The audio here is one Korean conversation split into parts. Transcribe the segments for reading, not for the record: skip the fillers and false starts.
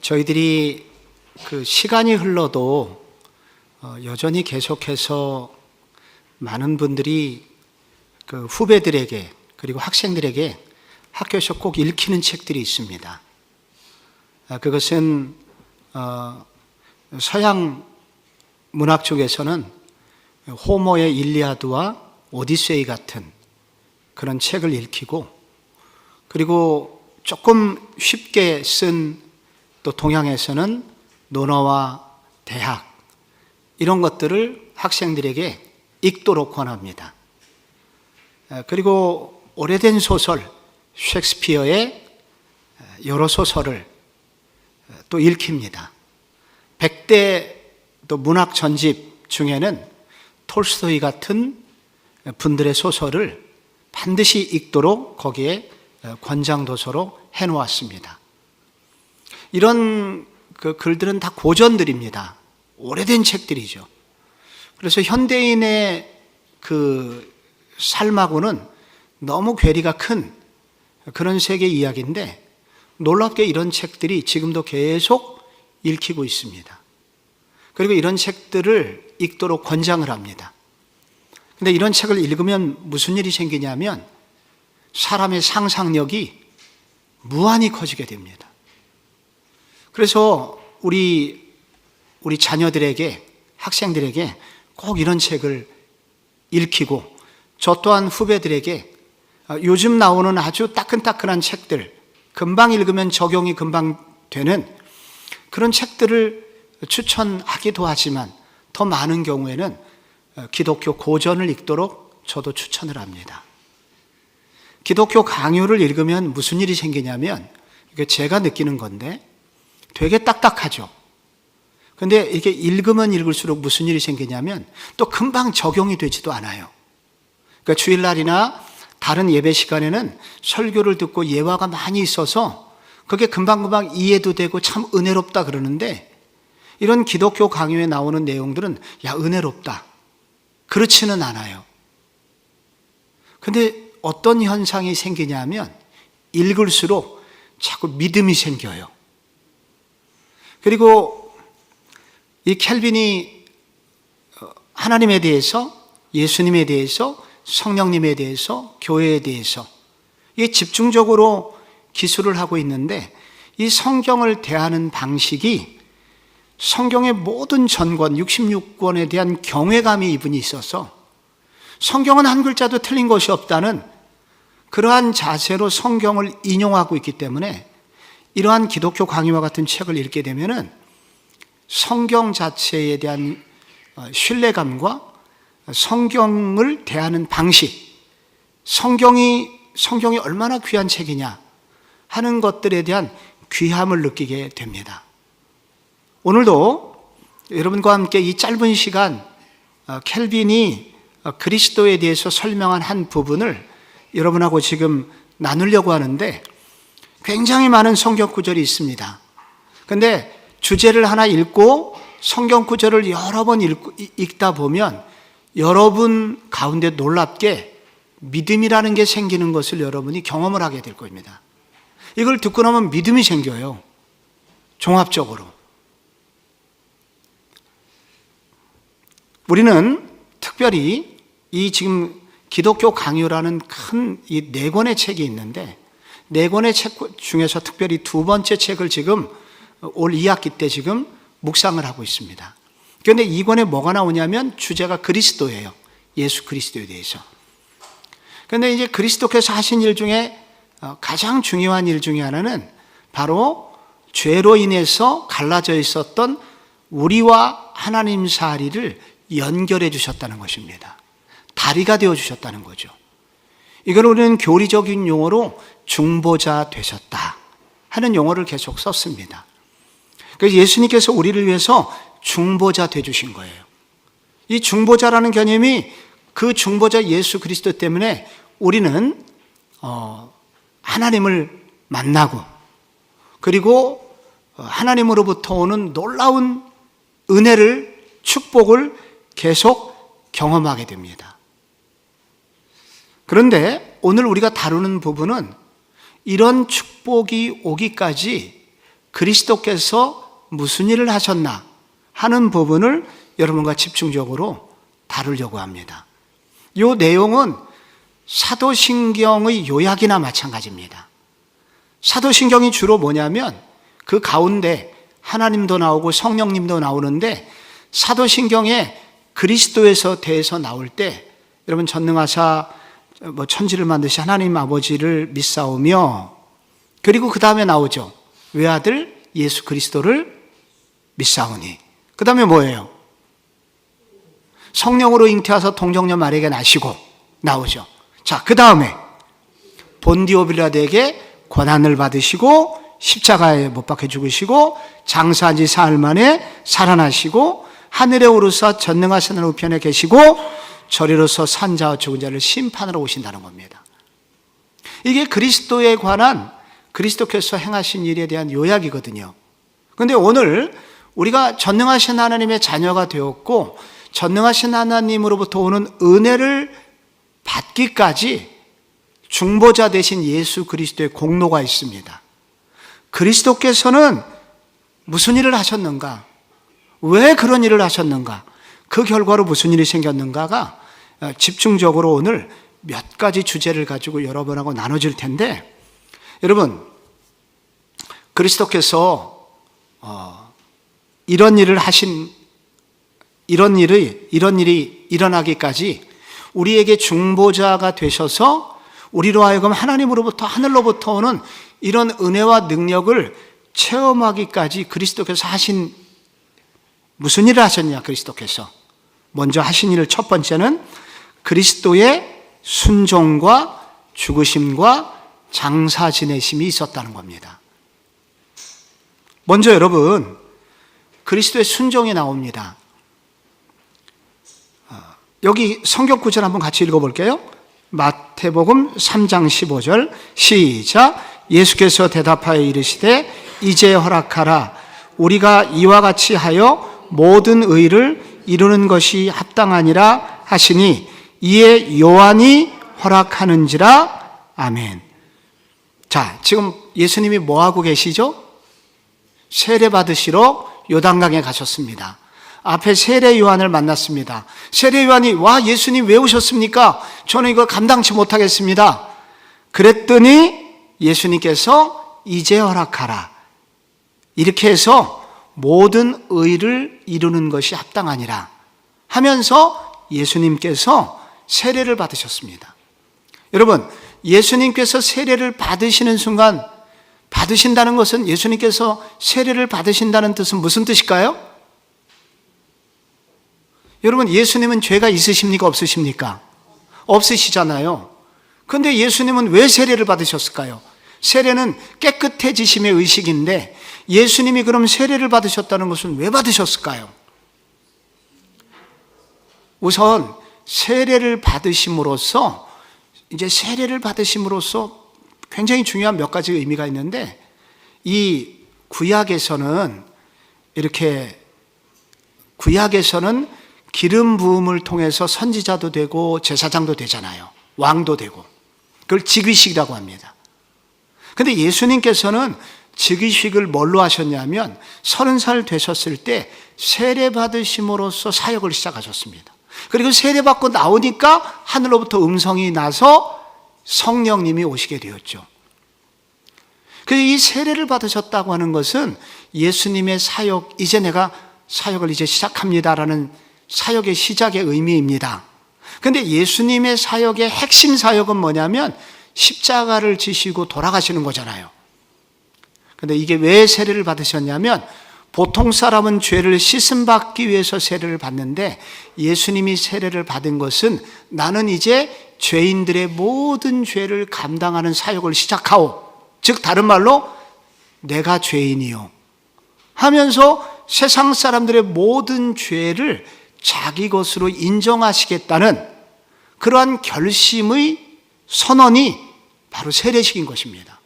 저희들이 그 시간이 흘러도 여전히 계속해서 많은 분들이 그 후배들에게 그리고 학생들에게 학교에서 꼭 읽히는 책들이 있습니다. 그것은 서양 문학 쪽에서는 호모의 일리아드와 오디세이 같은 그런 책을 읽히고, 그리고 조금 쉽게 쓴 또 동양에서는 논어와 대학, 이런 것들을 학생들에게 읽도록 권합니다. 그리고 오래된 소설, 셰익스피어의 여러 소설을 또 읽힙니다. 100대 또 문학 전집 중에는 톨스토이 같은 분들의 소설을 반드시 읽도록 거기에 권장도서로 해놓았습니다. 이런 그 글들은 다 고전들입니다. 오래된 책들이죠. 그래서 현대인의 그 삶하고는 너무 괴리가 큰 그런 세계 이야기인데, 놀랍게 이런 책들이 지금도 계속 읽히고 있습니다. 그리고 이런 책들을 읽도록 권장을 합니다. 근데 이런 책을 읽으면 무슨 일이 생기냐면 사람의 상상력이 무한히 커지게 됩니다. 그래서 우리 자녀들에게, 학생들에게 꼭 이런 책을 읽히고, 저 또한 후배들에게 요즘 나오는 아주 따끈따끈한 책들, 금방 읽으면 적용이 금방 되는 그런 책들을 추천하기도 하지만, 더 많은 경우에는 기독교 고전을 읽도록 저도 추천을 합니다. 기독교 강요를 읽으면 무슨 일이 생기냐면, 제가 느끼는 건데 되게 딱딱하죠. 근데 이렇게 읽으면 읽을수록 무슨 일이 생기냐면 또 금방 적용이 되지도 않아요. 그러니까 주일날이나 다른 예배 시간에는 설교를 듣고 예화가 많이 있어서 그게 금방금방 이해도 되고 참 은혜롭다 그러는데, 이런 기독교 강요에 나오는 내용들은 야, 은혜롭다, 그렇지는 않아요. 근데 어떤 현상이 생기냐면 읽을수록 자꾸 믿음이 생겨요. 그리고 이 켈빈이 하나님에 대해서, 예수님에 대해서, 성령님에 대해서, 교회에 대해서 이게 집중적으로 기술을 하고 있는데, 이 성경을 대하는 방식이 성경의 모든 전권 66권에 대한 경외감이 이분이 있어서 성경은 한 글자도 틀린 것이 없다는 그러한 자세로 성경을 인용하고 있기 때문에, 이러한 기독교 강의와 같은 책을 읽게 되면은 성경 자체에 대한 신뢰감과 성경을 대하는 방식, 성경이 얼마나 귀한 책이냐 하는 것들에 대한 귀함을 느끼게 됩니다. 오늘도 여러분과 함께 이 짧은 시간 켈빈이 그리스도에 대해서 설명한 한 부분을 여러분하고 지금 나누려고 하는데, 굉장히 많은 성경 구절이 있습니다. 그런데 주제를 하나 읽고 성경 구절을 여러 번 읽다 보면 여러분 가운데 놀랍게 믿음이라는 게 생기는 것을 여러분이 경험을 하게 될 겁니다. 이걸 듣고 나면 믿음이 생겨요. 종합적으로. 우리는 특별히 이 지금 기독교 강요라는 큰 이 4권의 책이 있는데, 4권의 책 중에서 특별히 2번째 책을 지금 올 2학기 때 지금 묵상을 하고 있습니다. 그런데 이 권에 뭐가 나오냐면 주제가 그리스도예요. 예수 그리스도에 대해서. 그런데 이제 그리스도께서 하신 일 중에 가장 중요한 일 중에 하나는 바로 죄로 인해서 갈라져 있었던 우리와 하나님 사이를 연결해 주셨다는 것입니다. 다리가 되어 주셨다는 거죠. 이걸 우리는 교리적인 용어로 중보자 되셨다 하는 용어를 계속 썼습니다. 그래서 예수님께서 우리를 위해서 중보자 되 주신 거예요. 이 중보자라는 개념이 그 중보자 예수 그리스도 때문에 우리는 하나님을 만나고, 그리고 하나님으로부터 오는 놀라운 은혜를, 축복을 계속 경험하게 됩니다. 그런데 오늘 우리가 다루는 부분은 이런 축복이 오기까지 그리스도께서 무슨 일을 하셨나 하는 부분을 여러분과 집중적으로 다루려고 합니다. 이 내용은 사도신경의 요약이나 마찬가지입니다. 사도신경이 주로 뭐냐면 그 가운데 하나님도 나오고 성령님도 나오는데, 사도신경에 그리스도에서 대해서 나올 때 여러분 전능하사 천지를 만드신 하나님 아버지를 믿사오며, 그리고 그 다음에 나오죠. 외아들 예수 그리스도를 믿사오니. 그 다음에 뭐예요? 성령으로 잉태하사 동정녀 마리아에게 나시고 나오죠. 자, 그 다음에 본디오 빌라도에게 고난을 받으시고 십자가에 못 박혀 죽으시고 장사한 지 사흘 만에 살아나시고 하늘에 오르사 전능하신 하나님 우편에 계시고 저리로서 산자와 죽은 자를 심판하러 오신다는 겁니다. 이게 그리스도에 관한 그리스도께서 행하신 일에 대한 요약이거든요. 그런데 오늘 우리가 전능하신 하나님의 자녀가 되었고 전능하신 하나님으로부터 오는 은혜를 받기까지 중보자 되신 예수 그리스도의 공로가 있습니다. 그리스도께서는 무슨 일을 하셨는가? 왜 그런 일을 하셨는가? 그 결과로 무슨 일이 생겼는가가 집중적으로 오늘 몇 가지 주제를 가지고 여러분하고 나눠질 텐데, 여러분, 그리스도께서 이런 일이 일어나기까지 우리에게 중보자가 되셔서 우리로 하여금 하나님으로부터 하늘로부터 오는 이런 은혜와 능력을 체험하기까지 그리스도께서 하신 무슨 일을 하셨냐? 그리스도께서 먼저 하신 일을 첫 번째는 그리스도의 순종과 죽으심과 장사 지내심이 있었다는 겁니다. 먼저 여러분, 그리스도의 순종이 나옵니다. 여기 성경 구절 한번 같이 읽어볼게요. 마태복음 3장 15절 시작. 예수께서 대답하여 이르시되 이제 허락하라. 우리가 이와 같이 하여 모든 의를 이루는 것이 합당하니라 하시니 이에 요한이 허락하는지라. 아멘. 자, 지금 예수님이 뭐하고 계시죠? 세례 받으시러 요단강에 가셨습니다. 앞에 세례 요한을 만났습니다. 세례 요한이 와, 예수님 왜 오셨습니까? 저는 이걸 감당치 못하겠습니다. 그랬더니 예수님께서 이제 허락하라. 이렇게 해서 모든 의를 이루는 것이 합당하니라 하면서 예수님께서 세례를 받으셨습니다. 여러분, 예수님께서 세례를 받으시는 순간, 받으신다는 것은, 예수님께서 세례를 받으신다는 뜻은 무슨 뜻일까요? 여러분, 예수님은 죄가 있으십니까? 없으십니까? 없으시잖아요. 그런데 예수님은 왜 세례를 받으셨을까요? 세례는 깨끗해지심의 의식인데 예수님이 그럼 세례를 받으셨다는 것은 왜 받으셨을까요? 우선 세례를 받으심으로써 굉장히 중요한 몇 가지 의미가 있는데, 이 구약에서는 기름 부음을 통해서 선지자도 되고 제사장도 되잖아요. 왕도 되고. 그걸 즉위식이라고 합니다. 그런데 예수님께서는 즉위식을 뭘로 하셨냐면 30살 되셨을 때 세례 받으심으로써 사역을 시작하셨습니다. 그리고 세례 받고 나오니까 하늘로부터 음성이 나서 성령님이 오시게 되었죠. 그래서 이 세례를 받으셨다고 하는 것은 예수님의 사역, 이제 내가 사역을 이제 시작합니다라는 사역의 시작의 의미입니다. 그런데 예수님의 사역의 핵심 사역은 뭐냐면 십자가를 지시고 돌아가시는 거잖아요. 그런데 이게 왜 세례를 받으셨냐면, 보통 사람은 죄를 씻음받기 위해서 세례를 받는데 예수님이 세례를 받은 것은 나는 이제 죄인들의 모든 죄를 감당하는 사역을 시작하오. 즉 다른 말로 내가 죄인이요 하면서 세상 사람들의 모든 죄를 자기 것으로 인정하시겠다는 그러한 결심의 선언이 바로 세례식인 것입니다.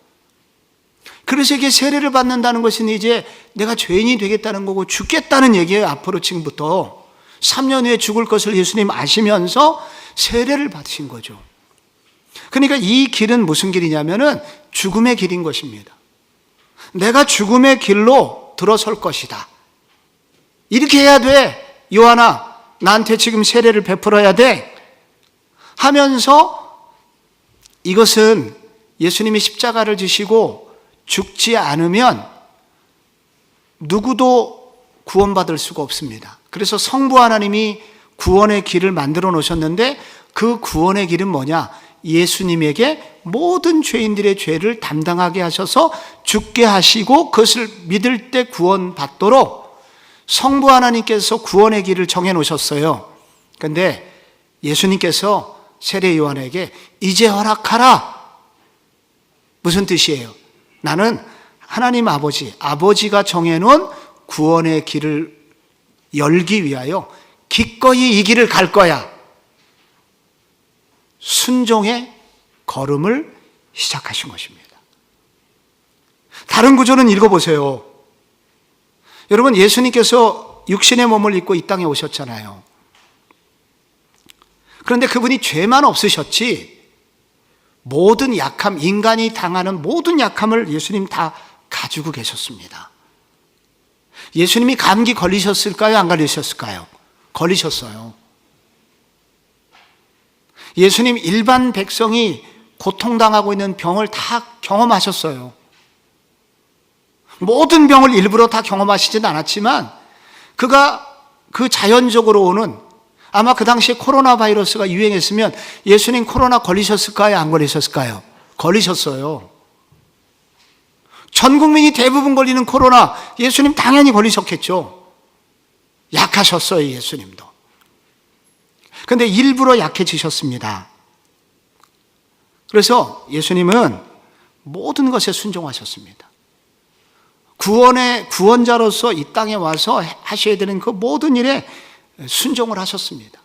그래서 이게 세례를 받는다는 것은 이제 내가 죄인이 되겠다는 거고 죽겠다는 얘기예요. 앞으로 지금부터 3년 후에 죽을 것을 예수님 아시면서 세례를 받으신 거죠. 그러니까 이 길은 무슨 길이냐면은 죽음의 길인 것입니다. 내가 죽음의 길로 들어설 것이다. 이렇게 해야 돼. 요한아, 나한테 지금 세례를 베풀어야 돼. 하면서 이것은 예수님이 십자가를 지시고 죽지 않으면 누구도 구원받을 수가 없습니다. 그래서 성부 하나님이 구원의 길을 만들어 놓으셨는데 그 구원의 길은 뭐냐? 예수님에게 모든 죄인들의 죄를 담당하게 하셔서 죽게 하시고 그것을 믿을 때 구원받도록 성부 하나님께서 구원의 길을 정해 놓으셨어요. 그런데 예수님께서 세례 요한에게 이제 허락하라. 무슨 뜻이에요? 나는 하나님 아버지가 정해놓은 구원의 길을 열기 위하여 기꺼이 이 길을 갈 거야. 순종의 걸음을 시작하신 것입니다. 다른 구절은 읽어보세요. 여러분, 예수님께서 육신의 몸을 입고 이 땅에 오셨잖아요. 그런데 그분이 죄만 없으셨지 모든 약함, 인간이 당하는 모든 약함을 예수님 다 가지고 계셨습니다. 예수님이 감기 걸리셨을까요? 안 걸리셨을까요? 걸리셨어요. 예수님 일반 백성이 고통당하고 있는 병을 다 경험하셨어요. 모든 병을 일부러 다 경험하시진 않았지만 그가 그 자연적으로 오는, 아마 그 당시에 코로나 바이러스가 유행했으면 예수님 코로나 걸리셨을까요? 안 걸리셨을까요? 걸리셨어요. 전 국민이 대부분 걸리는 코로나, 예수님 당연히 걸리셨겠죠. 약하셨어요, 예수님도. 그런데 일부러 약해지셨습니다. 그래서 예수님은 모든 것에 순종하셨습니다. 구원자로서 이 땅에 와서 하셔야 되는 그 모든 일에 순종을 하셨습니다.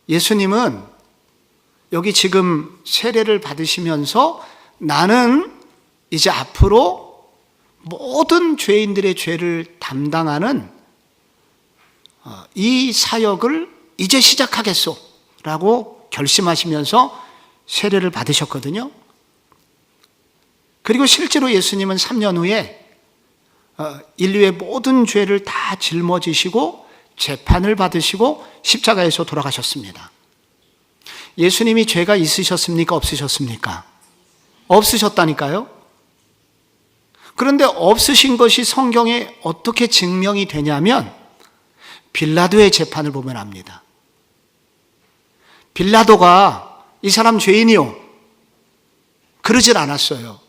예수님은 여기 지금 세례를 받으시면서 나는 이제 앞으로 모든 죄인들의 죄를 담당하는 이 사역을 이제 시작하겠소 라고 결심하시면서 세례를 받으셨거든요. 그리고 실제로 예수님은 3년 후에 인류의 모든 죄를 다 짊어지시고 재판을 받으시고 십자가에서 돌아가셨습니다. 예수님이 죄가 있으셨습니까? 없으셨습니까? 없으셨다니까요. 그런데 없으신 것이 성경에 어떻게 증명이 되냐면 빌라도의 재판을 보면 압니다. 빌라도가 이 사람 죄인이요, 그러질 않았어요.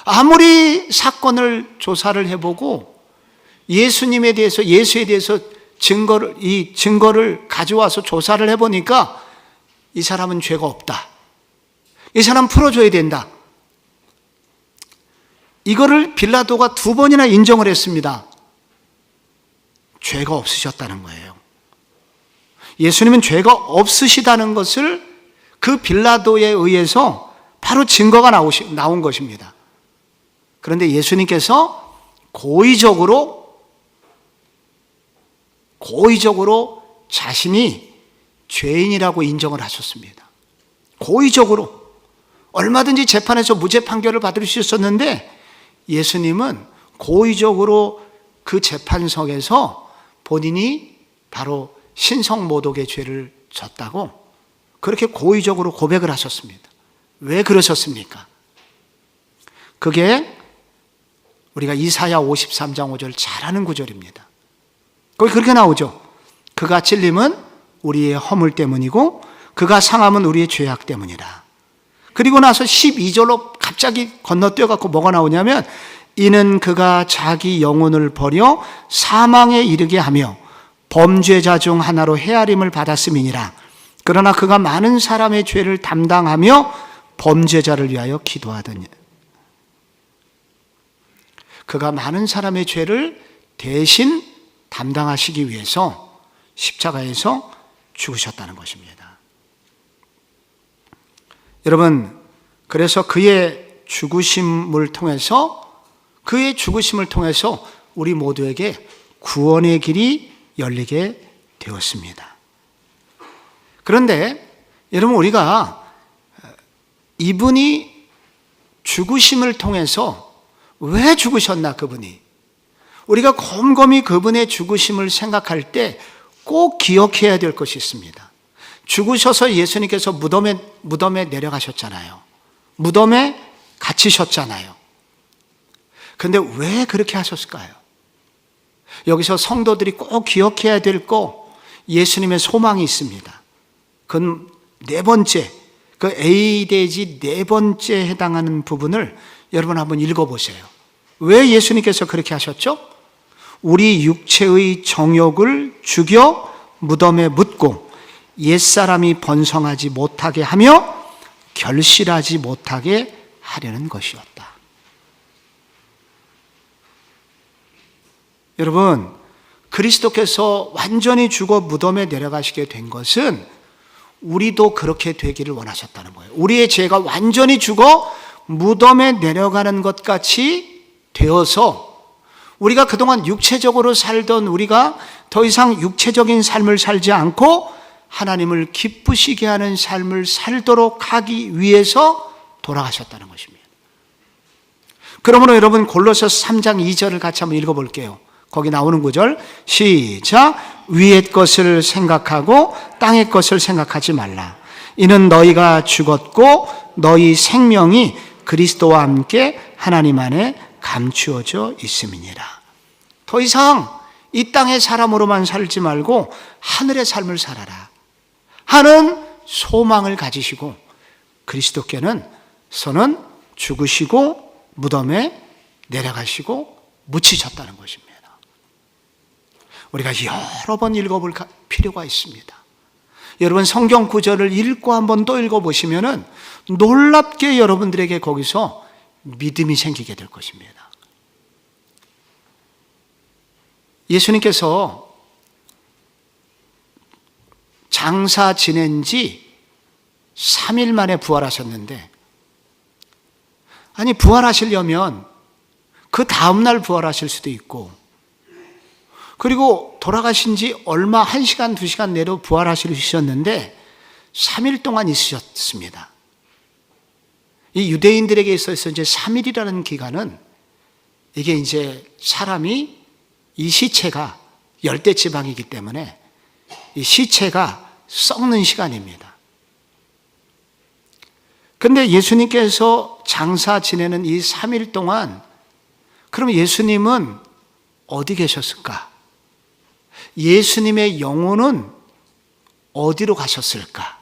아무리 사건을 조사를 해보고 예수에 대해서 증거를 가져와서 조사를 해보니까 이 사람은 죄가 없다. 이 사람 풀어줘야 된다. 이거를 빌라도가 2번이나 인정을 했습니다. 죄가 없으셨다는 거예요. 예수님은 죄가 없으시다는 것을 그 빌라도에 의해서 바로 증거가 나온 것입니다. 그런데 예수님께서 고의적으로 자신이 죄인이라고 인정을 하셨습니다. 고의적으로. 얼마든지 재판에서 무죄 판결을 받을 수 있었는데 예수님은 고의적으로 그 재판석에서 본인이 바로 신성모독의 죄를 졌다고 그렇게 고의적으로 고백을 하셨습니다. 왜 그러셨습니까? 그게 우리가 이사야 53장 5절 잘 아는 구절입니다. 거기 그렇게 나오죠. 그가 찔림은 우리의 허물 때문이고 그가 상함은 우리의 죄악 때문이라. 그리고 나서 12절로 갑자기 건너뛰어갖고 뭐가 나오냐면 이는 그가 자기 영혼을 버려 사망에 이르게 하며 범죄자 중 하나로 헤아림을 받았음이니라. 그러나 그가 많은 사람의 죄를 담당하며 범죄자를 위하여 기도하더니. 그가 많은 사람의 죄를 대신 담당하시기 위해서 십자가에서 죽으셨다는 것입니다. 여러분, 그래서 그의 죽으심을 통해서 우리 모두에게 구원의 길이 열리게 되었습니다. 그런데 여러분, 우리가 이분이 죽으심을 통해서 왜 죽으셨나 그분이. 우리가 곰곰이 그분의 죽으심을 생각할 때 꼭 기억해야 될 것이 있습니다. 죽으셔서 예수님께서 무덤에 내려가셨잖아요. 무덤에 갇히셨잖아요. 그런데 왜 그렇게 하셨을까요? 여기서 성도들이 꼭 기억해야 될 거, 예수님의 소망이 있습니다. 그건 네 번째, 그 A 대지 네 번째에 해당하는 부분을 여러분 한번 읽어보세요. 왜 예수님께서 그렇게 하셨죠? 우리 육체의 정욕을 죽여 무덤에 묻고 옛사람이 번성하지 못하게 하며 결실하지 못하게 하려는 것이었다. 여러분, 그리스도께서 완전히 죽어 무덤에 내려가시게 된 것은 우리도 그렇게 되기를 원하셨다는 거예요. 우리의 죄가 완전히 죽어 무덤에 내려가는 것 같이 되어서 우리가 그동안 육체적으로 살던 우리가 더 이상 육체적인 삶을 살지 않고 하나님을 기쁘시게 하는 삶을 살도록 하기 위해서 돌아가셨다는 것입니다. 그러므로 여러분 골로새서 3장 2절을 같이 한번 읽어볼게요. 거기 나오는 구절 시작. 위의 것을 생각하고 땅의 것을 생각하지 말라. 이는 너희가 죽었고 너희 생명이 그리스도와 함께 하나님 안에 감추어져 있음이니라. 더 이상 이 땅의 사람으로만 살지 말고 하늘의 삶을 살아라 하는 소망을 가지시고 그리스도께는 서는 죽으시고 무덤에 내려가시고 묻히셨다는 것입니다. 우리가 여러 번 읽어볼 필요가 있습니다. 여러분 성경 구절을 읽고 한 번 또 읽어보시면 놀랍게 여러분들에게 거기서 믿음이 생기게 될 것입니다. 예수님께서 장사 지낸 지 3일 만에 부활하셨는데, 아니 부활하시려면 그 다음날 부활하실 수도 있고, 그리고 돌아가신 지 얼마 1시간 2시간 내로 부활하시셨는데 3일 동안 있으셨습니다. 이 유대인들에게 있어서 이제 3일이라는 기간은 이게 이제 사람이 이 시체가 열대 지방이기 때문에 이 시체가 썩는 시간입니다. 그런데 예수님께서 장사 지내는 이 3일 동안 그럼 예수님은 어디 계셨을까? 예수님의 영혼은 어디로 가셨을까?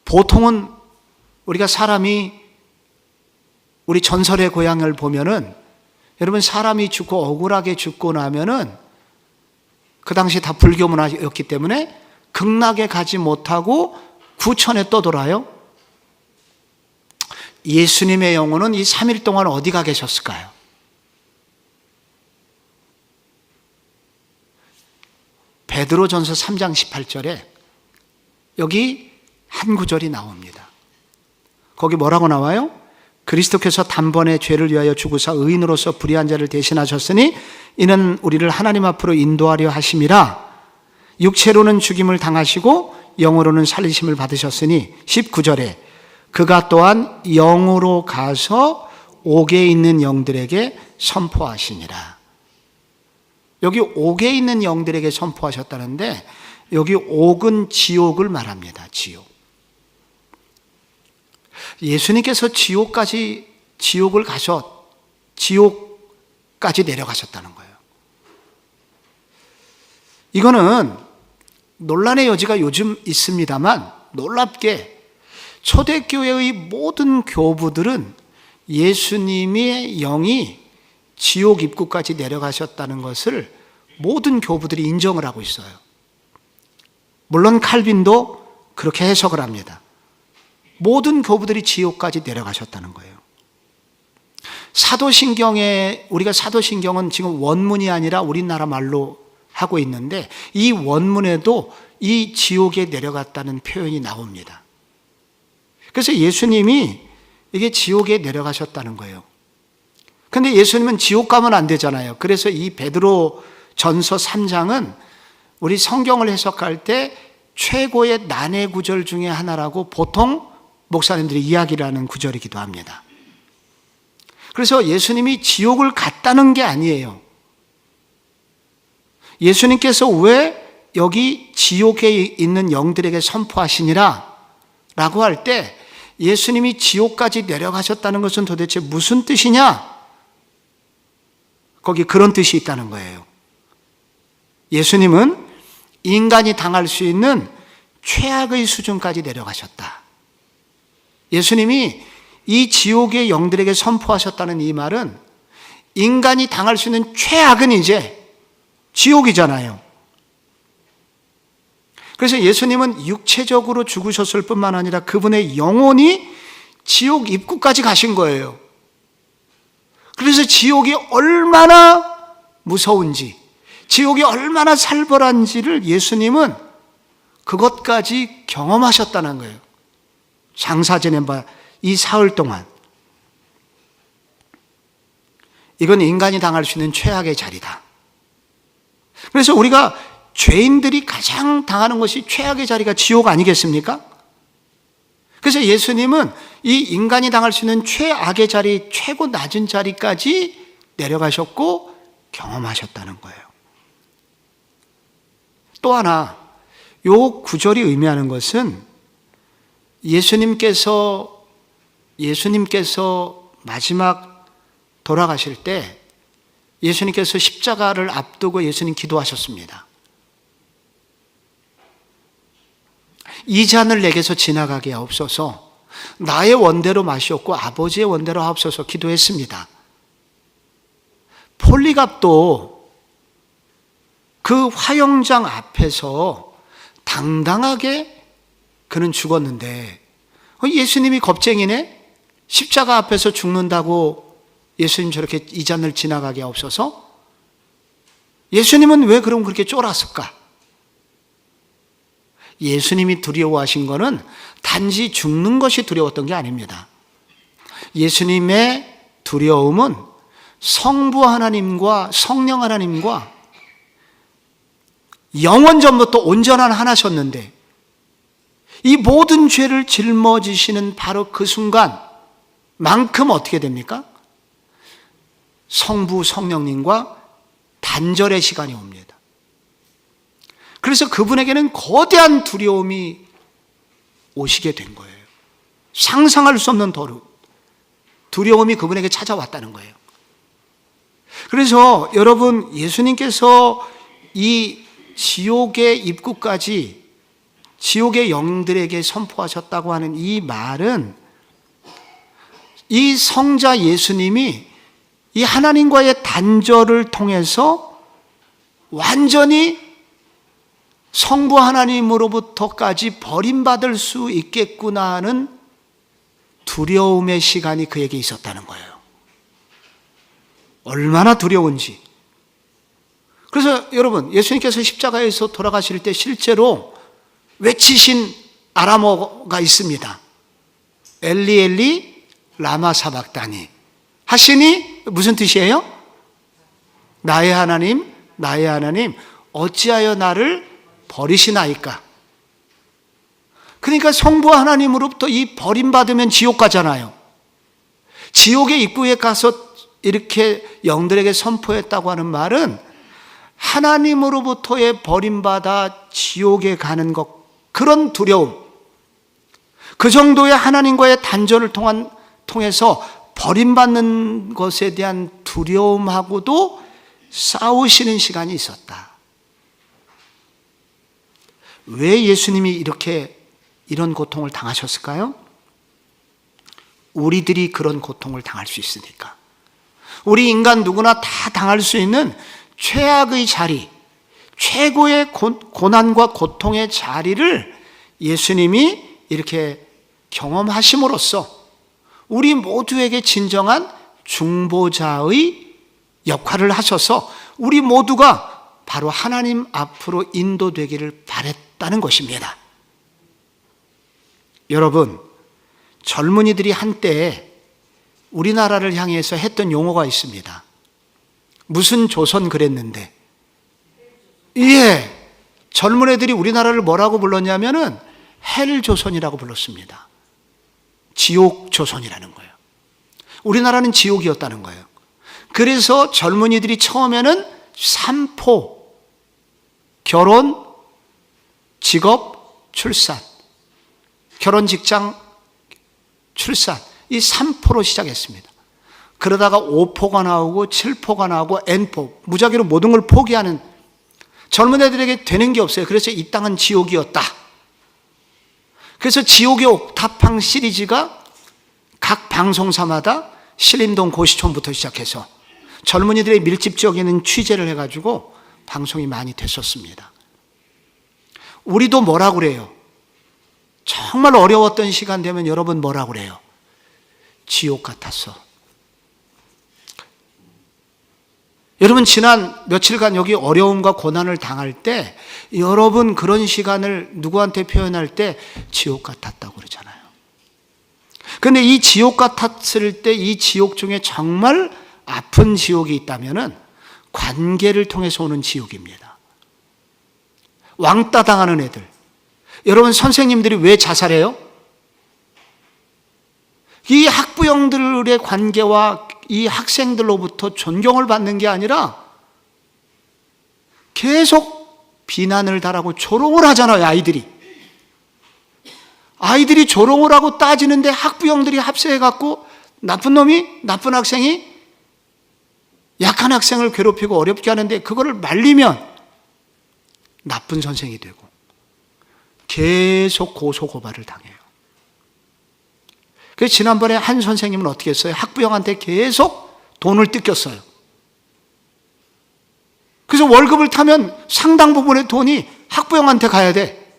보통은 우리가 사람이 우리 전설의 고향을 보면은 여러분 사람이 죽고 억울하게 죽고 나면은 그 당시 다 불교 문화였기 때문에 극락에 가지 못하고 구천에 떠돌아요. 예수님의 영혼은 이 3일 동안 어디가 계셨을까요? 베드로전서 3장 18절에 여기 한 구절이 나옵니다. 거기 뭐라고 나와요? 그리스도께서 단번에 죄를 위하여 죽으사 의인으로서 불의한 자를 대신하셨으니 이는 우리를 하나님 앞으로 인도하려 하심이라. 육체로는 죽임을 당하시고 영으로는 살리심을 받으셨으니 19절에 그가 또한 영으로 가서 옥에 있는 영들에게 선포하시니라. 여기 옥에 있는 영들에게 선포하셨다는데 여기 옥은 지옥을 말합니다. 지옥. 예수님께서 지옥을 지옥까지 내려가셨다는 거예요. 이거는 논란의 여지가 요즘 있습니다만 놀랍게 초대교회의 모든 교부들은 예수님의 영이 지옥 입구까지 내려가셨다는 것을 모든 교부들이 인정을 하고 있어요. 물론 칼빈도 그렇게 해석을 합니다. 모든 교부들이 지옥까지 내려가셨다는 거예요. 우리가 사도신경은 지금 원문이 아니라 우리나라 말로 하고 있는데 이 원문에도 이 지옥에 내려갔다는 표현이 나옵니다. 그래서 예수님이 이게 지옥에 내려가셨다는 거예요. 근데 예수님은 지옥 가면 안 되잖아요. 그래서 이 베드로 전서 3장은 우리 성경을 해석할 때 최고의 난해 구절 중에 하나라고 보통 목사님들이 이야기를 하는 구절이기도 합니다. 그래서 예수님이 지옥을 갔다는 게 아니에요. 예수님께서 왜 여기 지옥에 있는 영들에게 선포하시니라 라고 할 때 예수님이 지옥까지 내려가셨다는 것은 도대체 무슨 뜻이냐? 거기 그런 뜻이 있다는 거예요. 예수님은 인간이 당할 수 있는 최악의 수준까지 내려가셨다. 예수님이 이 지옥의 영들에게 선포하셨다는 이 말은 인간이 당할 수 있는 최악은 이제 지옥이잖아요. 그래서 예수님은 육체적으로 죽으셨을 뿐만 아니라 그분의 영혼이 지옥 입구까지 가신 거예요. 그래서 지옥이 얼마나 무서운지, 지옥이 얼마나 살벌한지를 예수님은 그것까지 경험하셨다는 거예요. 장사 지낸 바 이 사흘 동안. 이건 인간이 당할 수 있는 최악의 자리다. 그래서 우리가 죄인들이 가장 당하는 것이 최악의 자리가 지옥 아니겠습니까? 그래서 예수님은 이 인간이 당할 수 있는 최악의 자리, 최고 낮은 자리까지 내려가셨고 경험하셨다는 거예요. 또 하나, 요 구절이 의미하는 것은 예수님께서 마지막 돌아가실 때 예수님께서 십자가를 앞두고 예수님 기도하셨습니다. 이 잔을 내게서 지나가게 하옵소서. 나의 원대로 마시옵고 아버지의 원대로 하옵소서 기도했습니다. 폴리갑도 그 화영장 앞에서 당당하게 그는 죽었는데 예수님이 겁쟁이네? 십자가 앞에서 죽는다고 예수님 저렇게 이 잔을 지나가게 하옵소서? 예수님은 왜 그럼 그렇게 쫄았을까? 예수님이 두려워하신 것은 단지 죽는 것이 두려웠던 게 아닙니다. 예수님의 두려움은 성부 하나님과 성령 하나님과 영원 전부터 온전한 하나셨는데 이 모든 죄를 짊어지시는 바로 그 순간만큼 어떻게 됩니까? 성부 성령님과 단절의 시간이 옵니다. 그래서 그분에게는 거대한 두려움이 오시게 된 거예요. 상상할 수 없는 두려움이 그분에게 찾아왔다는 거예요. 그래서 여러분, 예수님께서 이 지옥의 입구까지 지옥의 영들에게 선포하셨다고 하는 이 말은 이 성자 예수님이 이 하나님과의 단절을 통해서 완전히 성부 하나님으로부터까지 버림받을 수 있겠구나 하는 두려움의 시간이 그에게 있었다는 거예요. 얼마나 두려운지. 그래서 여러분, 예수님께서 십자가에서 돌아가실 때 실제로 외치신 아람어가 있습니다. 엘리 엘리 라마 사박다니 하시니 무슨 뜻이에요? 나의 하나님, 나의 하나님, 어찌하여 나를 버리시나이까? 그러니까 성부 하나님으로부터 이 버림받으면 지옥 가잖아요. 지옥의 입구에 가서 이렇게 영들에게 선포했다고 하는 말은 하나님으로부터의 버림받아 지옥에 가는 것, 그런 두려움, 그 정도의 하나님과의 단절을 통해서 버림받는 것에 대한 두려움하고도 싸우시는 시간이 있었다. 왜 예수님이 이런 고통을 당하셨을까요? 우리들이 그런 고통을 당할 수 있으니까. 우리 인간 누구나 다 당할 수 있는 최악의 자리, 최고의 고난과 고통의 자리를 예수님이 이렇게 경험하심으로써 우리 모두에게 진정한 중보자의 역할을 하셔서 우리 모두가 바로 하나님 앞으로 인도되기를 바랬다는 것입니다. 여러분, 젊은이들이 한때 우리나라를 향해서 했던 용어가 있습니다. 무슨 조선 그랬는데, 예, 젊은 애들이 우리나라를 뭐라고 불렀냐면은 헬조선이라고 불렀습니다. 지옥 조선이라는 거예요. 우리나라는 지옥이었다는 거예요. 그래서 젊은이들이 처음에는 삼포, 결혼, 직업, 출산, 결혼, 직장, 출산, 이 3포로 시작했습니다. 그러다가 5포가 나오고 7포가 나오고 N포, 무작위로 모든 걸 포기하는, 젊은 애들에게 되는 게 없어요. 그래서 이 땅은 지옥이었다. 그래서 지옥의 옥탑방 시리즈가 각 방송사마다 신림동 고시촌부터 시작해서 젊은이들의 밀집적인 취재를 해가지고 방송이 많이 됐었습니다. 우리도 뭐라 그래요? 정말 어려웠던 시간 되면 여러분 뭐라 그래요? 지옥 같았어. 여러분 지난 며칠간 여기 어려움과 고난을 당할 때 여러분 그런 시간을 누구한테 표현할 때 지옥 같았다고 그러잖아요. 그런데 이 지옥 같았을 때 이 지옥 중에 정말 아픈 지옥이 있다면은 관계를 통해서 오는 지옥입니다. 왕따 당하는 애들. 여러분 선생님들이 왜 자살해요? 이 학부형들의 관계와 이 학생들로부터 존경을 받는 게 아니라 계속 비난을 당하고 조롱을 하잖아요. 아이들이 조롱을 하고 따지는데 학부형들이 합세해갖고 나쁜 학생이 약한 학생을 괴롭히고 어렵게 하는데 그거를 말리면 나쁜 선생이 되고 계속 고소고발을 당해요. 그래서 지난번에 한 선생님은 어떻게 했어요? 학부형한테 계속 돈을 뜯겼어요. 그래서 월급을 타면 상당 부분의 돈이 학부형한테 가야 돼.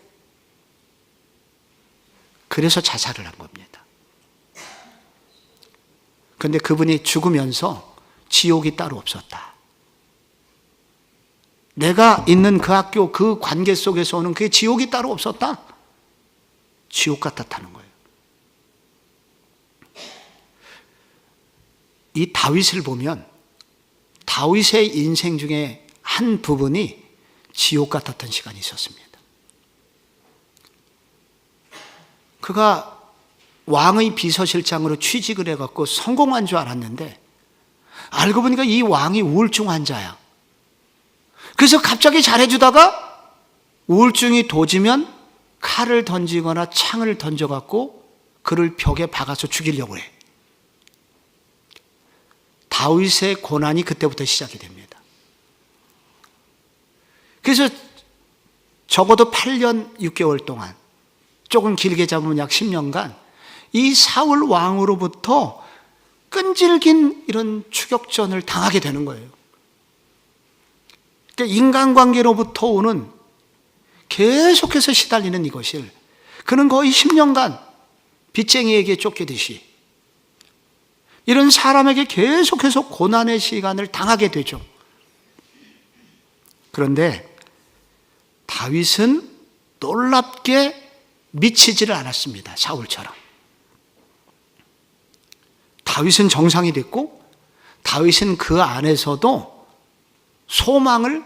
그래서 자살을 한 겁니다. 그런데 그분이 죽으면서 지옥이 따로 없었다. 내가 있는 그 학교, 그 관계 속에서 오는 그게 지옥이 따로 없었다. 지옥 같았다는 거예요. 이 다윗을 보면 다윗의 인생 중에 한 부분이 지옥 같았던 시간이 있었습니다. 그가 왕의 비서실장으로 취직을 해갖고 성공한 줄 알았는데 알고 보니까 이 왕이 우울증 환자야. 그래서 갑자기 잘해주다가 우울증이 도지면 칼을 던지거나 창을 던져갖고 그를 벽에 박아서 죽이려고 해. 다윗의 고난이 그때부터 시작이 됩니다. 그래서 적어도 8년 6개월 동안, 조금 길게 잡으면 약 10년간 이 사울 왕으로부터 끈질긴 이런 추격전을 당하게 되는 거예요. 그러니까 인간관계로부터 오는 계속해서 시달리는 이것을 그는 거의 10년간 빚쟁이에게 쫓기듯이 이런 사람에게 계속해서 고난의 시간을 당하게 되죠. 그런데 다윗은 놀랍게 미치지를 않았습니다. 사울처럼. 다윗은 정상이 됐고 다윗은 그 안에서도 소망을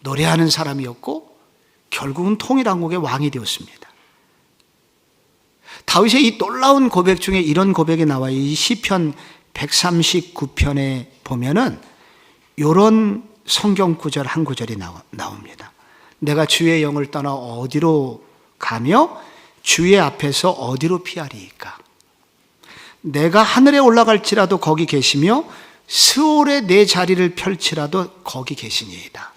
노래하는 사람이었고 결국은 통일왕국의 왕이 되었습니다. 다윗의 이 놀라운 고백 중에 이런 고백이 나와요. 이 시편 139편에 보면은 이런 성경 구절 한 구절이 나옵니다. 내가 주의 영을 떠나 어디로 가며 주의 앞에서 어디로 피하리이까? 내가 하늘에 올라갈지라도 거기 계시며 스올에 내 자리를 펼치라도 거기 계시니이다.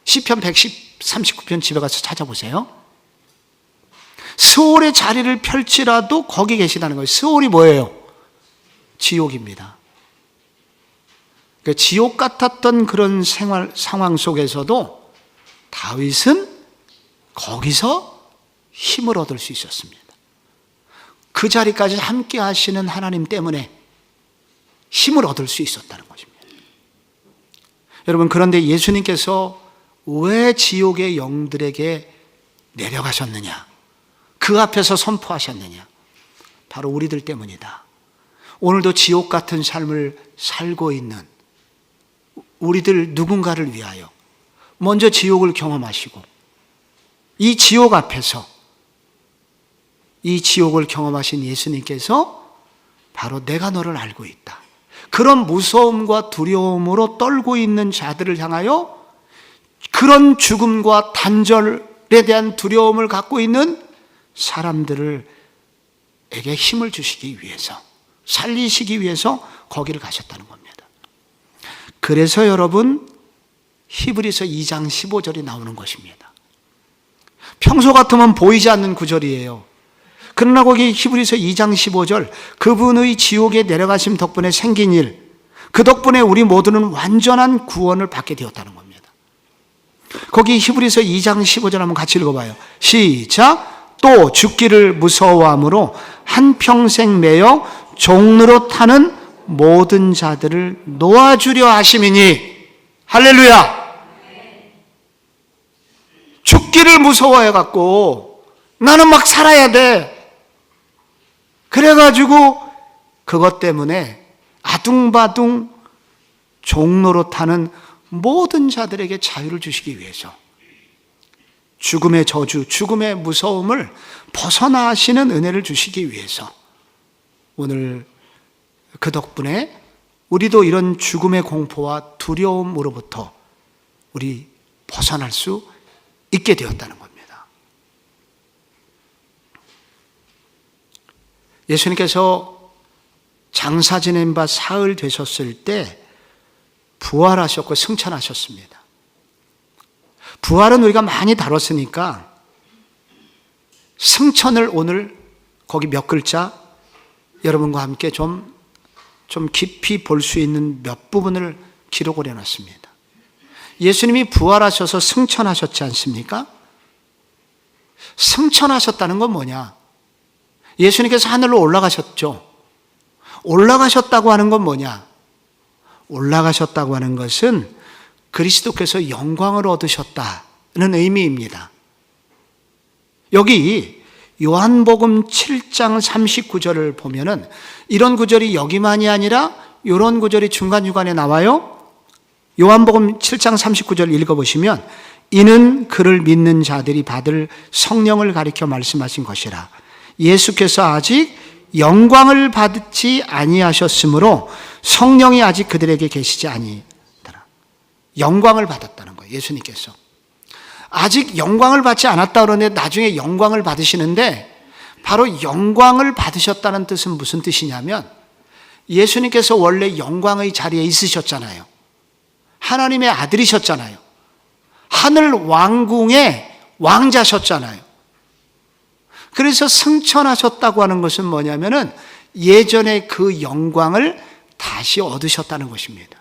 시편 139편 집에 가서 찾아보세요. 스올의 자리를 펼치라도 거기 계시다는 거예요. 스올이 뭐예요? 지옥입니다. 그러니까 지옥 같았던 그런 상황 속에서도 다윗은 거기서 힘을 얻을 수 있었습니다. 그 자리까지 함께 하시는 하나님 때문에 힘을 얻을 수 있었다는 것입니다. 여러분, 그런데 예수님께서 왜 지옥의 영들에게 내려가셨느냐? 그 앞에서 선포하셨느냐? 바로 우리들 때문이다. 오늘도 지옥 같은 삶을 살고 있는 우리들 누군가를 위하여 먼저 지옥을 경험하시고 이 지옥 앞에서 이 지옥을 경험하신 예수님께서 바로 내가 너를 알고 있다. 그런 무서움과 두려움으로 떨고 있는 자들을 향하여 그런 죽음과 단절에 대한 두려움을 갖고 있는 사람들에게 힘을 주시기 위해서, 살리시기 위해서 거기를 가셨다는 겁니다. 그래서 여러분, 히브리서 2장 15절이 나오는 것입니다. 평소 같으면 보이지 않는 구절이에요. 그러나 거기 히브리서 2장 15절, 그분의 지옥에 내려가심 덕분에 생긴 일, 그 덕분에 우리 모두는 완전한 구원을 받게 되었다는 겁니다. 거기 히브리서 2장 15절 한번 같이 읽어봐요. 시작. 또 죽기를 무서워함으로 한평생 매여 종로로 타는 모든 자들을 놓아주려 하심이니. 할렐루야. 죽기를 무서워해갖고 나는 막 살아야 돼. 그래가지고 그것 때문에 아둥바둥 종로로 타는 모든 자들에게 자유를 주시기 위해서, 죽음의 저주, 죽음의 무서움을 벗어나시는 은혜를 주시기 위해서, 오늘 그 덕분에 우리도 이런 죽음의 공포와 두려움으로부터 우리 벗어날 수 있게 되었다는 겁니다. 예수님께서 장사 지낸 바 사흘 되셨을 때 부활하셨고 승천하셨습니다. 부활은 우리가 많이 다뤘으니까 승천을 오늘 거기 몇 글자 여러분과 함께 좀 깊이 볼 수 있는 몇 부분을 기록을 해놨습니다. 예수님이 부활하셔서 승천하셨지 않습니까? 승천하셨다는 건 뭐냐? 예수님께서 하늘로 올라가셨죠. 올라가셨다고 하는 건 뭐냐? 올라가셨다고 하는 것은 그리스도께서 영광을 얻으셨다는 의미입니다. 여기 요한복음 7장 39절을 보면은 이런 구절이 여기만이 아니라 이런 구절이 중간중간에 나와요. 요한복음 7장 39절 읽어보시면, 이는 그를 믿는 자들이 받을 성령을 가리켜 말씀하신 것이라. 예수께서 아직 영광을 받지 아니하셨으므로 성령이 아직 그들에게 계시지 아니더라. 영광을 받았다는 거예요. 예수님께서 아직 영광을 받지 않았다 그러는데 나중에 영광을 받으시는데, 바로 영광을 받으셨다는 뜻은 무슨 뜻이냐면, 예수님께서 원래 영광의 자리에 있으셨잖아요. 하나님의 아들이셨잖아요. 하늘 왕궁의 왕자셨잖아요. 그래서 승천하셨다고 하는 것은 뭐냐면은 예전에 그 영광을 다시 얻으셨다는 것입니다.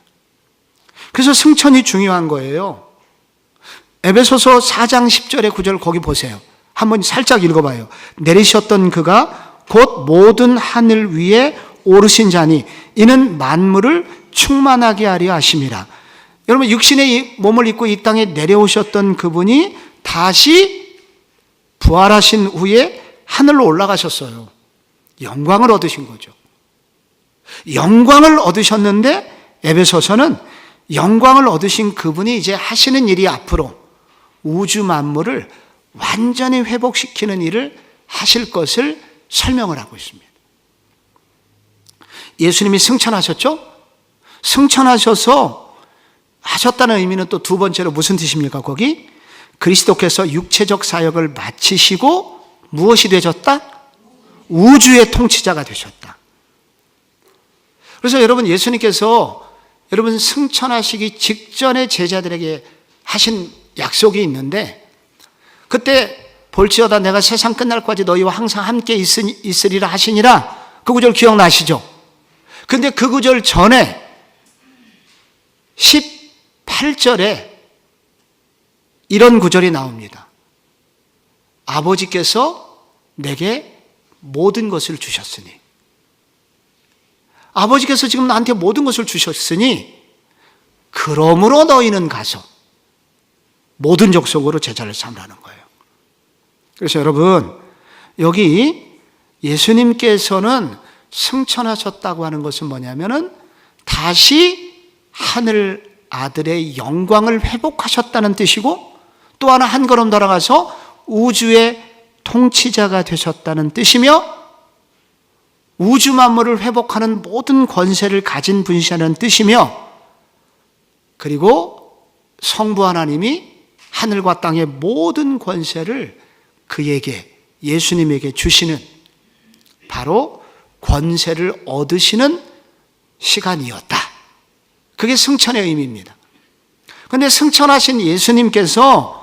그래서 승천이 중요한 거예요. 에베소서 4장 10절의 9절 거기 보세요. 한번 살짝 읽어봐요. 내리셨던 그가 곧 모든 하늘 위에 오르신 자니 이는 만물을 충만하게 하려 하심이라. 여러분, 육신의 몸을 입고 이 땅에 내려오셨던 그분이 다시 부활하신 후에 하늘로 올라가셨어요. 영광을 얻으신 거죠. 영광을 얻으셨는데 에베소서는 영광을 얻으신 그분이 이제 하시는 일이 앞으로 우주 만물을 완전히 회복시키는 일을 하실 것을 설명을 하고 있습니다. 예수님이 승천하셨죠? 승천하셔서 하셨다는 의미는 또 두 번째로 무슨 뜻입니까? 거기 그리스도께서 육체적 사역을 마치시고 무엇이 되셨다? 우주의 통치자가 되셨다. 그래서 여러분, 예수님께서 여러분 승천하시기 직전에 제자들에게 하신 약속이 있는데, 그때 볼지어다 내가 세상 끝날까지 너희와 항상 함께 있으리라 하시니라. 그 구절 기억나시죠? 근데 그 구절 전에 18절에 이런 구절이 나옵니다. 아버지께서 내게 모든 것을 주셨으니, 아버지께서 지금 나한테 모든 것을 주셨으니 그러므로 너희는 가서 모든 족속으로 제자를 삼으라는 거예요. 그래서 여러분, 여기 예수님께서는 승천하셨다고 하는 것은 뭐냐면은 다시 하늘 아들의 영광을 회복하셨다는 뜻이고, 또 하나 한 걸음 더 나가서 우주의 통치자가 되셨다는 뜻이며 우주 만물을 회복하는 모든 권세를 가진 분이시라는 뜻이며 그리고 성부 하나님이 하늘과 땅의 모든 권세를 그에게 예수님에게 주시는 바로 권세를 얻으시는 시간이었다. 그게 승천의 의미입니다. 그런데 승천하신 예수님께서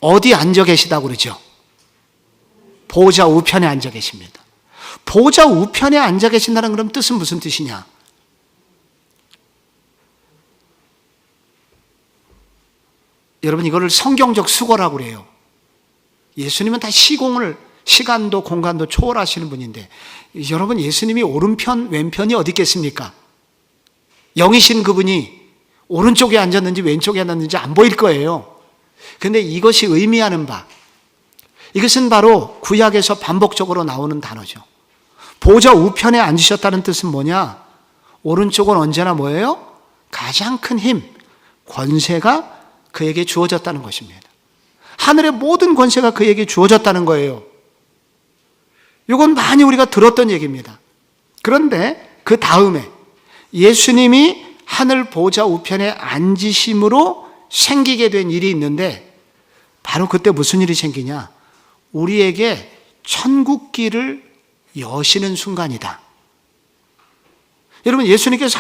어디 앉아 계시다고 그러죠? 보좌 우편에 앉아 계십니다. 보좌 우편에 앉아 계신다는 그런 뜻은 무슨 뜻이냐? 여러분 이거를 성경적 수거라고 그래요. 예수님은 다 시간도 공간도 초월하시는 분인데 여러분 예수님이 오른편 왼편이 어디 있겠습니까? 영이신 그분이 오른쪽에 앉았는지 왼쪽에 앉았는지 안 보일 거예요. 그런데 이것이 의미하는 바 이것은 바로 구약에서 반복적으로 나오는 단어죠. 보좌 우편에 앉으셨다는 뜻은 뭐냐? 오른쪽은 언제나 뭐예요? 가장 큰 힘, 권세가 그에게 주어졌다는 것입니다. 하늘의 모든 권세가 그에게 주어졌다는 거예요. 이건 많이 우리가 들었던 얘기입니다. 그런데 그 다음에 예수님이 하늘 보좌 우편에 앉으심으로 생기게 된 일이 있는데 바로 그때 무슨 일이 생기냐? 우리에게 천국길을 여시는 순간이다. 여러분 예수님께서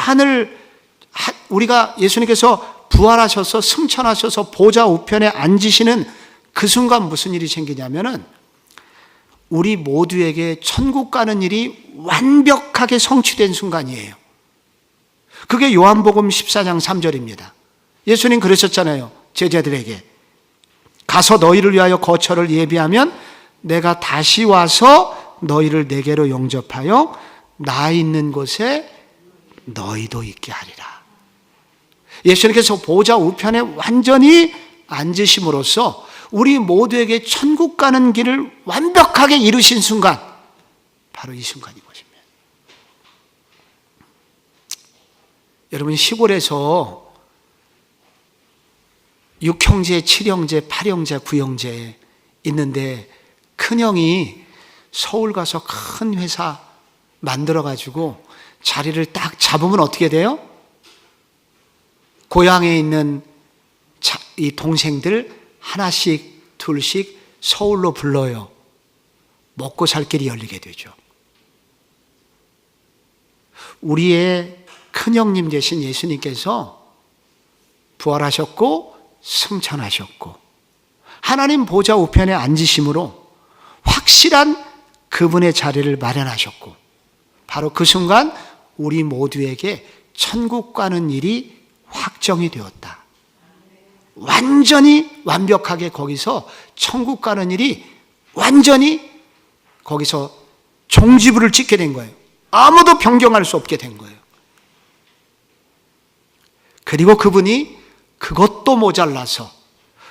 예수님께서 부활하셔서 승천하셔서 보좌 우편에 앉으시는 그 순간 무슨 일이 생기냐면은 우리 모두에게 천국 가는 일이 완벽하게 성취된 순간이에요. 그게 요한복음 14장 3절입니다. 예수님 그러셨잖아요. 제자들에게 가서 너희를 위하여 거처를 예비하면 내가 다시 와서 너희를 내게로 영접하여 나 있는 곳에 너희도 있게 하리라. 예수님께서 보좌 우편에 완전히 앉으심으로써 우리 모두에게 천국 가는 길을 완벽하게 이루신 순간 바로 이 순간인 것입니다. 여러분 시골에서 6형제, 7형제, 8형제, 9형제 있는데 큰형이 서울 가서 큰 회사 만들어가지고 자리를 딱 잡으면 어떻게 돼요? 고향에 있는 이 동생들 하나씩 둘씩 서울로 불러요. 먹고 살 길이 열리게 되죠. 우리의 큰형님 되신 예수님께서 부활하셨고 승천하셨고 하나님 보좌 우편에 앉으심으로 확실한 그분의 자리를 마련하셨고 바로 그 순간 우리 모두에게 천국 가는 일이 확정이 되었다. 완전히 완벽하게 거기서 천국 가는 일이 완전히 거기서 종지부를 찍게 된 거예요. 아무도 변경할 수 없게 된 거예요. 그리고 그분이 그것도 모자라서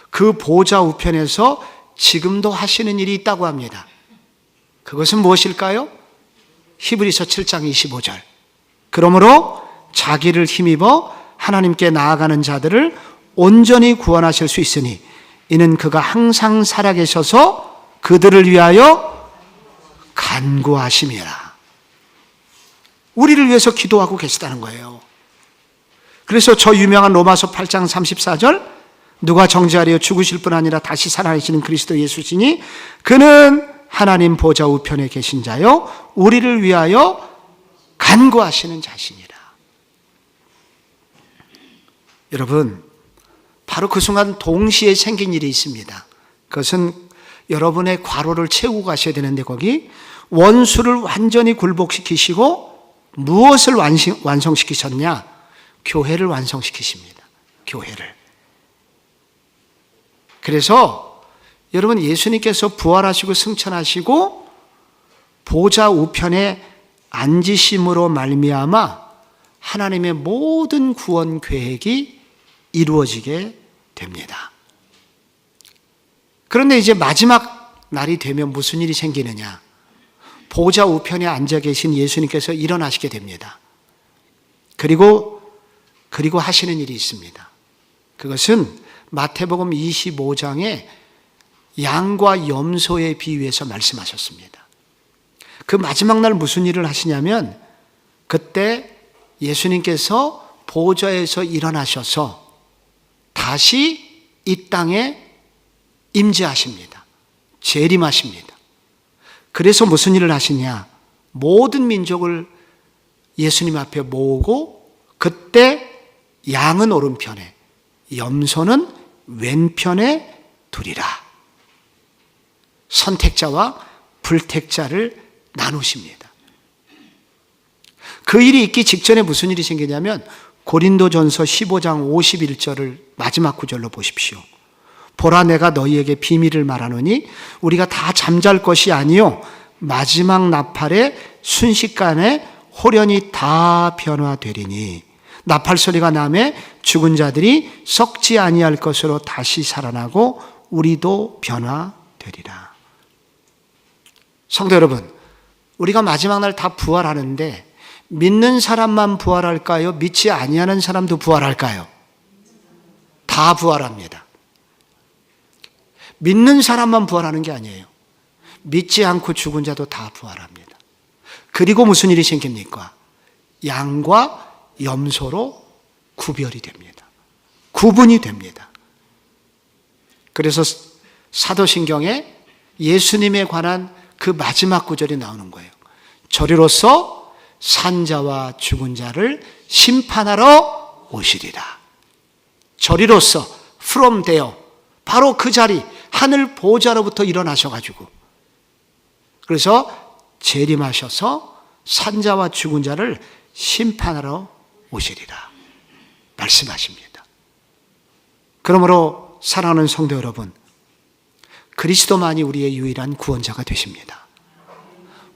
그 보좌 우편에서 지금도 하시는 일이 있다고 합니다. 그것은 무엇일까요? 히브리서 7장 25절. 그러므로 자기를 힘입어 하나님께 나아가는 자들을 온전히 구원하실 수 있으니 이는 그가 항상 살아계셔서 그들을 위하여 간구하심이라. 우리를 위해서 기도하고 계시다는 거예요. 그래서 저 유명한 로마서 8장 34절 누가 정죄하려 죽으실 뿐 아니라 다시 살아계시는 그리스도 예수시니 그는 하나님 보좌 우편에 계신 자요 우리를 위하여 간구하시는 자시니라. 여러분 바로 그 순간 동시에 생긴 일이 있습니다. 그것은 여러분의 과로를 채우고 가셔야 되는데 거기 원수를 완전히 굴복시키시고 무엇을 완성시키셨냐? 교회를 완성시키십니다. 교회를. 그래서 여러분 예수님께서 부활하시고 승천하시고 보좌 우편에 앉으심으로 말미암아 하나님의 모든 구원 계획이 이루어지게 됩니다. 그런데 이제 마지막 날이 되면 무슨 일이 생기느냐? 보좌 우편에 앉아 계신 예수님께서 일어나시게 됩니다. 그리고 하시는 일이 있습니다. 그것은 마태복음 25장에 양과 염소에 비유해서 말씀하셨습니다. 그 마지막 날 무슨 일을 하시냐면 그때 예수님께서 보좌에서 일어나셔서 다시 이 땅에 임재하십니다. 재림하십니다. 그래서 무슨 일을 하시냐? 모든 민족을 예수님 앞에 모으고 그때 양은 오른편에 염소는 왼편에 두리라. 선택자와 불택자를 나누십니다. 그 일이 있기 직전에 무슨 일이 생기냐면 고린도전서 15장 51절을 마지막 구절로 보십시오. 보라 내가 너희에게 비밀을 말하노니 우리가 다 잠잘 것이 아니요 마지막 나팔의 순식간에 홀연히 다 변화되리니 나팔 소리가 나매 죽은 자들이 썩지 아니할 것으로 다시 살아나고 우리도 변화되리라. 성도 여러분, 우리가 마지막 날 다 부활하는데 믿는 사람만 부활할까요? 믿지 아니하는 사람도 부활할까요? 다 부활합니다. 믿는 사람만 부활하는 게 아니에요. 믿지 않고 죽은 자도 다 부활합니다. 그리고 무슨 일이 생깁니까? 양과 염소로 구별이 됩니다. 구분이 됩니다. 그래서 사도신경에 예수님에 관한 그 마지막 구절이 나오는 거예요. 저리로서 산자와 죽은 자를 심판하러 오시리라. 저리로서 from there, 바로 그 자리 하늘 보좌로부터 일어나셔가지고 그래서 재림하셔서 산자와 죽은 자를 심판하러 오시리라 말씀하십니다. 그러므로 사랑하는 성도 여러분, 그리스도만이 우리의 유일한 구원자가 되십니다.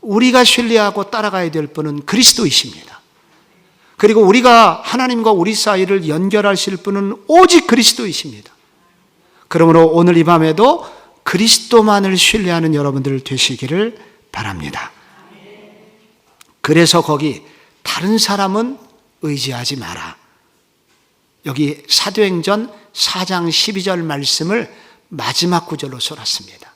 우리가 신뢰하고 따라가야 될 분은 그리스도이십니다. 그리고 우리가 하나님과 우리 사이를 연결하실 분은 오직 그리스도이십니다. 그러므로 오늘 이 밤에도 그리스도만을 신뢰하는 여러분들 되시기를 바랍니다. 그래서 거기 다른 사람은 의지하지 마라. 여기 사도행전 4장 12절 말씀을 마지막 구절로 쏟았습니다.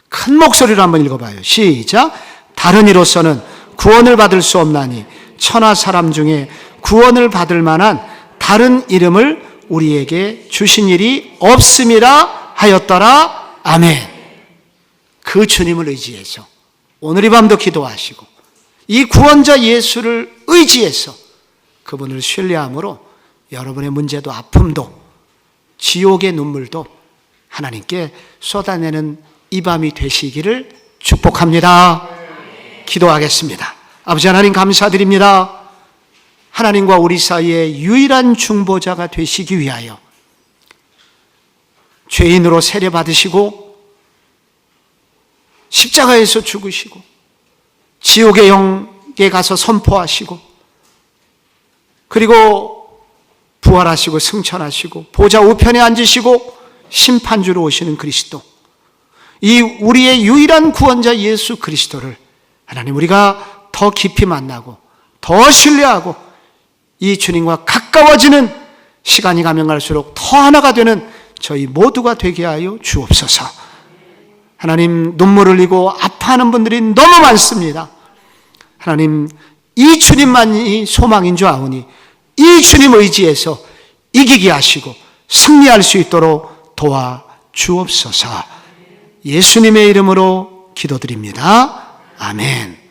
큰 목소리로 한번 읽어봐요. 시작. 다른 이로서는 구원을 받을 수 없나니 천하 사람 중에 구원을 받을 만한 다른 이름을 우리에게 주신 일이 없음이라 하였더라. 아멘. 그 주님을 의지해서 오늘 이 밤도 기도하시고 이 구원자 예수를 의지해서 그분을 신뢰함으로 여러분의 문제도 아픔도 지옥의 눈물도 하나님께 쏟아내는 이 밤이 되시기를 축복합니다. 기도하겠습니다. 아버지 하나님 감사드립니다. 하나님과 우리 사이의 유일한 중보자가 되시기 위하여 죄인으로 세례받으시고 십자가에서 죽으시고 지옥의 영에 가서 선포하시고 그리고 부활하시고 승천하시고 보좌 우편에 앉으시고 심판주로 오시는 그리스도, 이 우리의 유일한 구원자 예수 그리스도를 하나님 우리가 더 깊이 만나고 더 신뢰하고 이 주님과 가까워지는 시간이 가면 갈수록 더 하나가 되는 저희 모두가 되게 하여 주옵소서. 하나님 눈물 흘리고 아파하는 분들이 너무 많습니다. 하나님 이 주님만이 소망인 줄 아오니 이 주님 의지에서 이기게 하시고 승리할 수 있도록 도와 주옵소서. 예수님의 이름으로 기도드립니다. 아멘.